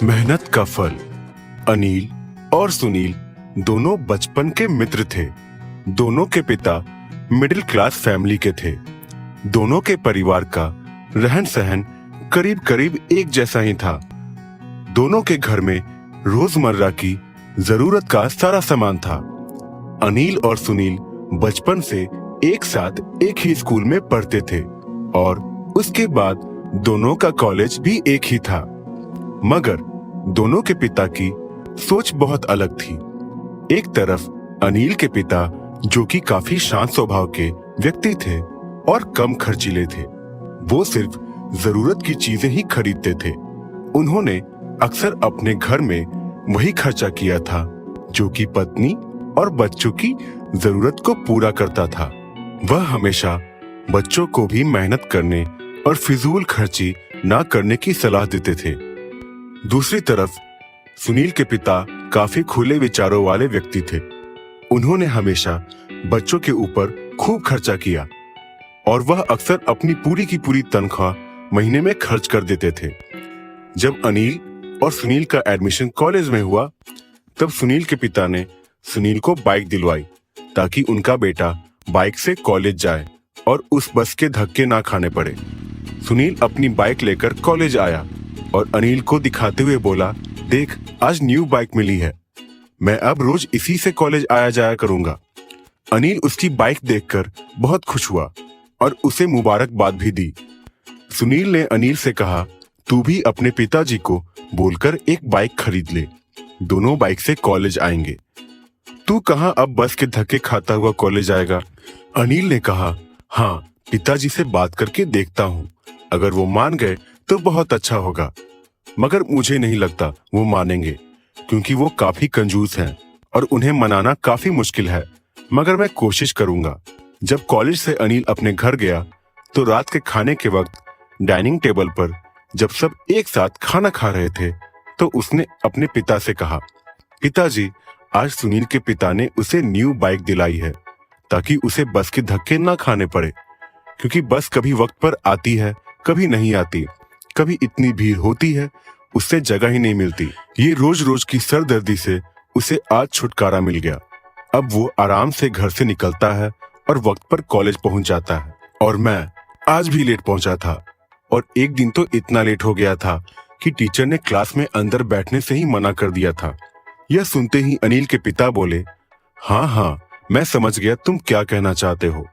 मेहनत का फल। अनिल और सुनील दोनों बचपन के मित्र थे। दोनों के पिता मिडिल क्लास फैमिली के थे। दोनों के परिवार का रहन सहन करीब करीब एक जैसा ही था। दोनों के घर में रोजमर्रा की जरूरत का सारा सामान था। अनिल और सुनील बचपन से एक साथ एक ही स्कूल में पढ़ते थे और उसके बाद दोनों का कॉलेज भी एक ही था। मगर दोनों के पिता की सोच बहुत अलग थी। एक तरफ अनिल के पिता, जो कि काफी शांत स्वभाव के व्यक्ति थे और कम खर्चीले थे, वो सिर्फ जरूरत की चीजें ही खरीदते थे। उन्होंने अक्सर अपने घर में वही खर्चा किया था जो कि पत्नी और बच्चों की जरूरत को पूरा करता था। वह हमेशा बच्चों को भी मेहनत करने और फिजूल खर्ची ना करने की सलाह देते थे। दूसरी तरफ सुनील के पिता काफी खुले विचारों वाले व्यक्ति थे। उन्होंने हमेशा बच्चों के ऊपर खूब खर्चा किया और वह अक्सर अपनी पूरी की पूरी तनख्वाह महीने में खर्च कर देते थे। जब अनिल और सुनील का एडमिशन कॉलेज में हुआ, तब सुनील के पिता ने सुनील को बाइक दिलवाई ताकि उनका बेटा बाइक से कॉलेज जाए और उस बस के धक्के ना खाने पड़े। सुनील अपनी बाइक लेकर कॉलेज आया और अनिल को दिखाते हुए बोला, देख, आज न्यू बाइक मिली है, मैं अब रोज इसी से कॉलेज आया जाया करूंगा। अनिल उसकी बाइक देखकर बहुत खुश हुआ और उसे मुबारकबाद भी दी। सुनील ने अनिल से कहा, तू भी अपने पिताजी को बोलकर एक बाइक खरीद ले, दोनों बाइक से कॉलेज आएंगे। तू कहाँ अब बस के धक्के खाता हुआ कॉलेज आएगा? अनिल ने कहा, हाँ, पिताजी से बात करके देखता हूँ, अगर वो मान गए तो बहुत अच्छा होगा, मगर मुझे नहीं लगता वो मानेंगे क्योंकि वो काफी कंजूस हैं और उन्हें मनाना काफी मुश्किल है, मगर मैं कोशिश करूंगा। जब कॉलेज से अनिल अपने घर गया तो रात के खाने के वक्त डाइनिंग टेबल पर जब सब एक साथ खाना खा रहे थे तो उसने अपने पिता से कहा, पिताजी, आज सुनील के पिता ने उसे न्यू बाइक दिलाई है ताकि उसे बस के धक्के ना खाने पड़े, क्योंकि बस कभी वक्त पर आती है, कभी नहीं आती, कभी इतनी भीड़ होती है उससे जगह ही नहीं मिलती। ये रोज रोज की सरदर्दी से उसे आज छुटकारा मिल गया। अब वो आराम से घर से निकलता है और वक्त पर कॉलेज पहुंच जाता है। और मैं आज भी लेट पहुंचा था और एक दिन तो इतना लेट हो गया था कि टीचर ने क्लास में अंदर बैठने से ही मना कर दिया था। यह सुनते ही अनिल के पिता बोले, हाँ, मैं समझ गया तुम क्या कहना चाहते हो,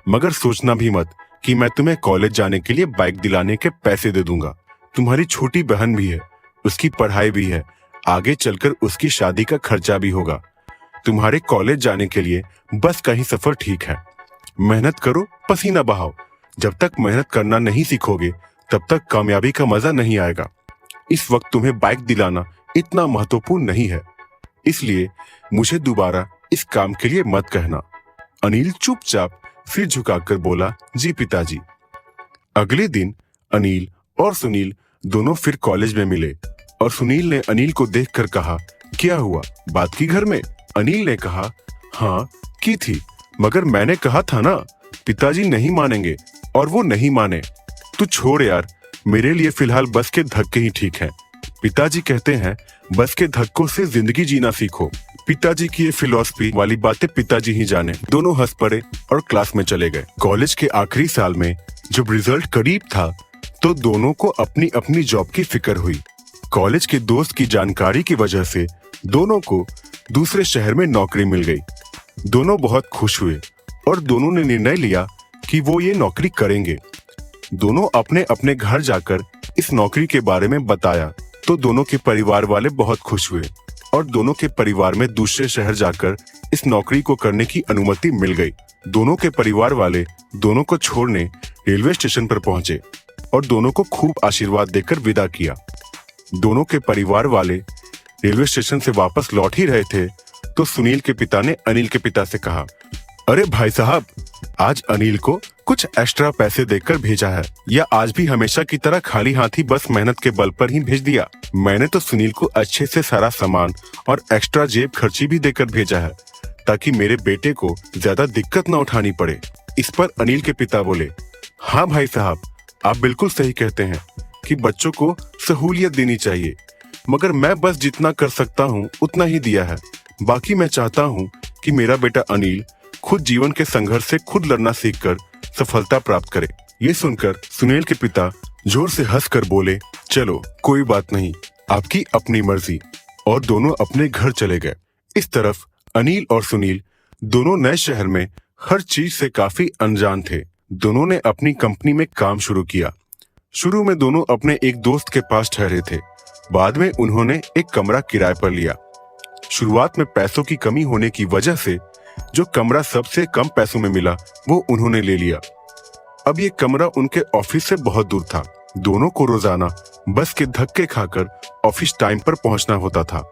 मगर सोचना भी मत कि मैं तुम्हें कॉलेज जाने के लिए बाइक दिलाने के पैसे दे दूंगा। तुम्हारी छोटी बहन भी है, उसकी पढ़ाई भी है, आगे चलकर उसकी शादी का खर्चा भी होगा। तुम्हारे कॉलेज जाने के लिए बस का ही सफर ठीक है। मेहनत करो, पसीना बहाओ। जब तक मेहनत करना नहीं सीखोगे तब तक कामयाबी का मजा नहीं आएगा। इस वक्त तुम्हें बाइक दिलाना इतना महत्वपूर्ण नहीं है, इसलिए मुझे दोबारा इस काम के लिए मत कहना। अनिल चुपचाप सिर झुकाकर बोला, जी पिताजी। अगले दिन अनिल और सुनील दोनों फिर कॉलेज में मिले और सुनील ने अनिल को देखकर कहा, क्या हुआ, बात की घर में? अनिल ने कहा, हाँ की थी, मगर मैंने कहा था ना, पिताजी नहीं मानेंगे और वो नहीं माने। तू छोड़ यार, मेरे लिए फिलहाल बस के धक्के ही ठीक हैं। पिताजी कहते हैं बस के धक्कों से जिंदगी जीना सीखो। पिताजी की ये फिलॉसफी वाली बातें पिताजी ही जाने। दोनों हंस पड़े और क्लास में चले गए। कॉलेज के आखिरी साल में जब रिजल्ट करीब था तो दोनों को अपनी अपनी जॉब की फिक्र हुई। कॉलेज के दोस्त की जानकारी की वजह से दोनों को दूसरे शहर में नौकरी मिल गई। दोनों बहुत खुश हुए और दोनों ने निर्णय लिया कि वो ये नौकरी करेंगे। दोनों अपने अपने घर जाकर इस नौकरी के बारे में बताया तो दोनों के परिवार वाले बहुत खुश हुए और दोनों के परिवार में दूसरे शहर जाकर इस नौकरी को करने की अनुमति मिल गई। दोनों के परिवार वाले दोनों को छोड़ने रेलवे स्टेशन पर पहुंचे और दोनों को खूब आशीर्वाद देकर विदा किया। दोनों के परिवार वाले रेलवे स्टेशन से वापस लौट ही रहे थे तो सुनील के पिता ने अनिल के पिता से कहा, अरे भाई साहब, आज अनिल को कुछ एक्स्ट्रा पैसे देकर भेजा है, या आज भी हमेशा की तरह खाली हाथी बस मेहनत के बल पर ही भेज दिया? मैंने तो सुनील को अच्छे से सारा सामान और एक्स्ट्रा जेब खर्ची भी देकर भेजा है ताकि मेरे बेटे को ज्यादा दिक्कत न उठानी पड़े। इस पर अनिल के पिता बोले, हाँ भाई साहब, आप बिल्कुल सही कहते हैं कि बच्चों को सहूलियत देनी चाहिए, मगर मैं बस जितना कर सकता हूँ उतना ही दिया है। बाकी मैं चाहता हूँ कि मेरा बेटा अनिल खुद जीवन के संघर्ष से खुद लड़ना सीखकर सफलता प्राप्त करे। ये सुनकर सुनील के पिता जोर से हंसकर बोले, चलो कोई बात नहीं, आपकी अपनी मर्जी। और दोनों अपने घर चले गए। इस तरफ अनिल और सुनील दोनों नए शहर में हर चीज से काफी अनजान थे। दोनों ने अपनी कंपनी में काम शुरू किया। शुरू में दोनों अपने एक दोस्त के पास ठहरे थे। बाद में उन्होंने एक कमरा किराए पर लिया। शुरुआत में पैसों की कमी होने की वजह से जो कमरा सबसे कम पैसों में मिला वो उन्होंने ले लिया। अब ये कमरा उनके ऑफिस से बहुत दूर था। दोनों को रोजाना बस के धक्के खाकर ऑफिस टाइम पर पहुंचना होता था।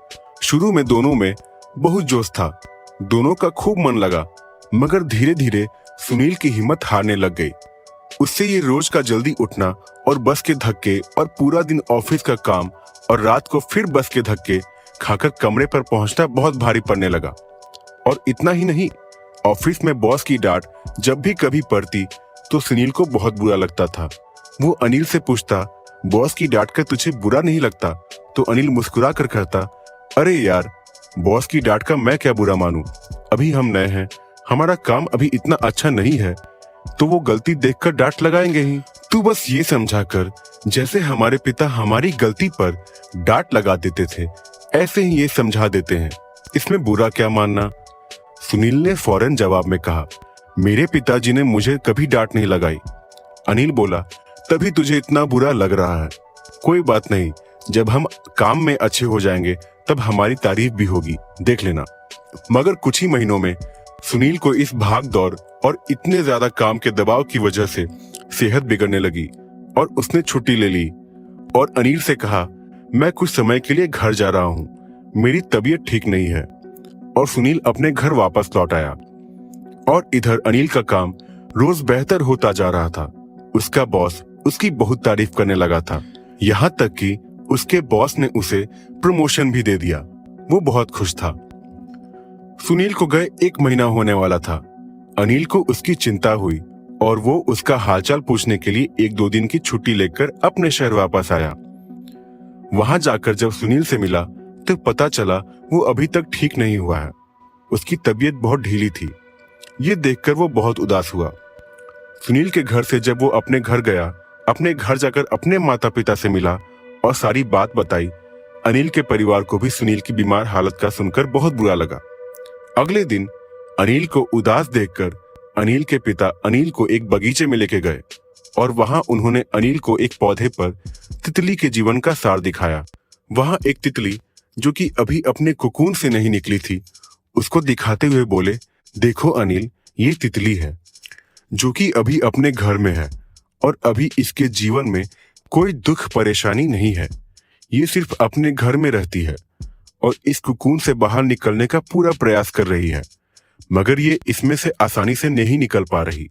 शुरू में दोनों में बहुत जोश था, दोनों का खूब मन लगा, मगर धीरे धीरे सुनील की हिम्मत हारने लग गई। उससे ये रोज का जल्दी उठना और बस के धक्के और पूरा दिन ऑफिस का काम और रात को फिर बस के धक्के खाकर कमरे पर पहुंचना बहुत भारी पड़ने लगा। और इतना ही नहीं, ऑफिस में बॉस की डांट जब भी कभी पड़ती तो सुनील को बहुत बुरा लगता था। वो अनिल से पूछता, बॉस की डांट का तुझे बुरा नहीं लगता? तो अनिल मुस्कुरा कर कहता, अरे यार, बॉस की डांट का मैं क्या बुरा मानूं? अभी हम नए हैं, हमारा काम अभी इतना अच्छा नहीं है, तो वो गलती देखकर डांट लगाएंगे ही। तू बस ये समझा कर जैसे हमारे पिता हमारी गलती पर डांट लगा देते थे, ऐसे ही ये समझा देते हैं, इसमें बुरा क्या मानना? सुनील ने फौरन जवाब में कहा, मेरे पिताजी ने मुझे कभी डांट नहीं लगाई। अनिल बोला, तभी तुझे इतना बुरा लग रहा है। कोई बात नहीं, जब हम काम में अच्छे हो जाएंगे तब हमारी तारीफ भी होगी, देख लेना। मगर कुछ ही महीनों में सुनील को इस भाग दौड़ और इतने ज्यादा काम के दबाव की वजह से सेहत बिगड़ने लगी और उसने छुट्टी ले ली और अनिल से कहा, मैं कुछ समय के लिए घर जा रहा हूँ, मेरी तबीयत ठीक नहीं है। और सुनील अपने घर वापस लौट आया। और इधर अनिल का काम रोज बेहतर होता जा रहा था। उसका बॉस उसकी बहुत तारीफ करने लगा था, यहाँ तक कि उसके बॉस ने उसे प्रमोशन भी दे दिया। वो बहुत खुश था। सुनील को गए 1 महीना होने वाला था। अनिल को उसकी चिंता हुई और वो उसका हालचाल पूछने के लिए 1-2 दिन की छुट्टी लेकर अपने शहर वापस आया। वहां जाकर जब सुनील से मिला तो पता चला वो अभी तक ठीक नहीं हुआ है। उसकी तबीयत बहुत ढीली थी। ये देखकर वो बहुत उदास हुआ। सुनील के घर से जब वो अपने घर गया, अपने घर जाकर अपने माता पिता से मिला और सारी बात बताई। अनिल के परिवार को भी सुनील की बीमार हालत का सुनकर बहुत बुरा लगा। अगले दिन अनिल को उदास देखकर अनिल के पिता अनिल को एक बगीचे में लेके गए और वहां उन्होंने अनिल को एक पौधे पर तितली के जीवन का सार दिखाया। वहां एक तितली जो कि अभी अपने कोकून से नहीं निकली थी, उसको दिखाते हुए बोले, देखो अनिल, ये तितली है जो कि अभी अपने घर में है और अभी इसके जीवन में कोई दुख परेशानी नहीं है। ये सिर्फ अपने घर में रहती है और इस कोकून से बाहर निकलने का पूरा प्रयास कर रही है, मगर ये इसमें से आसानी से नहीं निकल पा रही।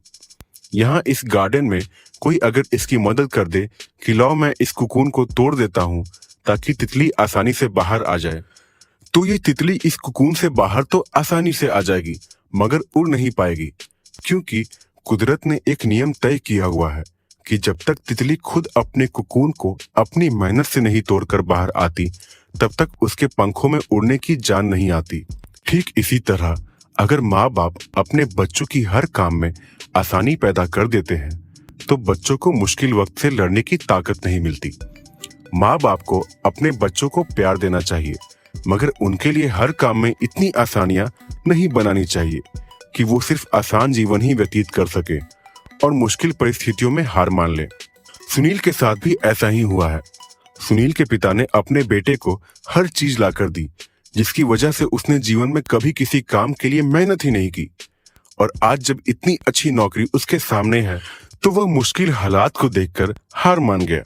यहाँ इस गार्डन में कोई अगर इसकी मदद कर दे कि लाओ मैं इस कोकून को तोड़ देता हूँ ताकि तितली आसानी से बाहर आ जाए, तो ये तितली इस कोकून से बाहर तो आसानी से आ जाएगी मगर उड़ नहीं पाएगी, क्योंकि कुदरत ने एक नियम तय किया हुआ है कि जब तक तितली खुद अपने कोकून को अपनी मेहनत से नहीं तोड़कर बाहर आती तब तक उसके पंखों में उड़ने की जान नहीं आती। ठीक इसी तरह अगर माँ बाप अपने बच्चों की हर काम में आसानी पैदा कर देते हैं तो बच्चों को मुश्किल वक्त से लड़ने की ताकत नहीं मिलती। माँ बाप को अपने बच्चों को प्यार देना चाहिए, मगर उनके लिए हर काम में इतनी आसानियां नहीं बनानी चाहिए कि वो सिर्फ आसान जीवन ही व्यतीत कर सके और मुश्किल परिस्थितियों में हार मान ले। सुनील के साथ भी ऐसा ही हुआ है। सुनील के पिता ने अपने बेटे को हर चीज लाकर दी, जिसकी वजह से उसने जीवन में कभी किसी काम के लिए मेहनत ही नहीं की, और आज जब इतनी अच्छी नौकरी उसके सामने है तो वह मुश्किल हालात को देखकर हार मान गया।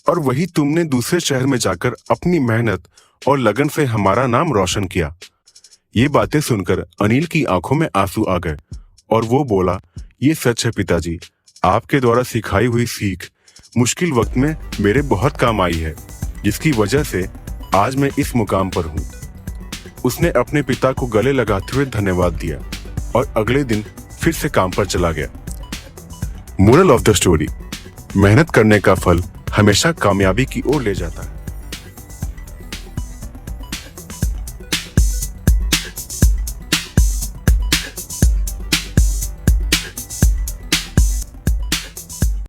और वही तुमने दूसरे शहर में जाकर अपनी मेहनत और लगन से हमारा नाम रोशन किया। ये बातें सुनकर अनिल की आंखों में आंसू आ गए और वो बोला, ये सच है पिताजी, आपके द्वारा सिखाई हुई सीख मुश्किल वक्त में मेरे बहुत काम आई है, जिसकी वजह से आज मैं इस मुकाम पर हूँ। उसने अपने पिता को गले लगाते हुए धन्यवाद दिया और अगले दिन फिर से काम पर चला गया। मोरल ऑफ द स्टोरी, मेहनत करने का फल हमेशा कामयाबी की ओर ले जाता है।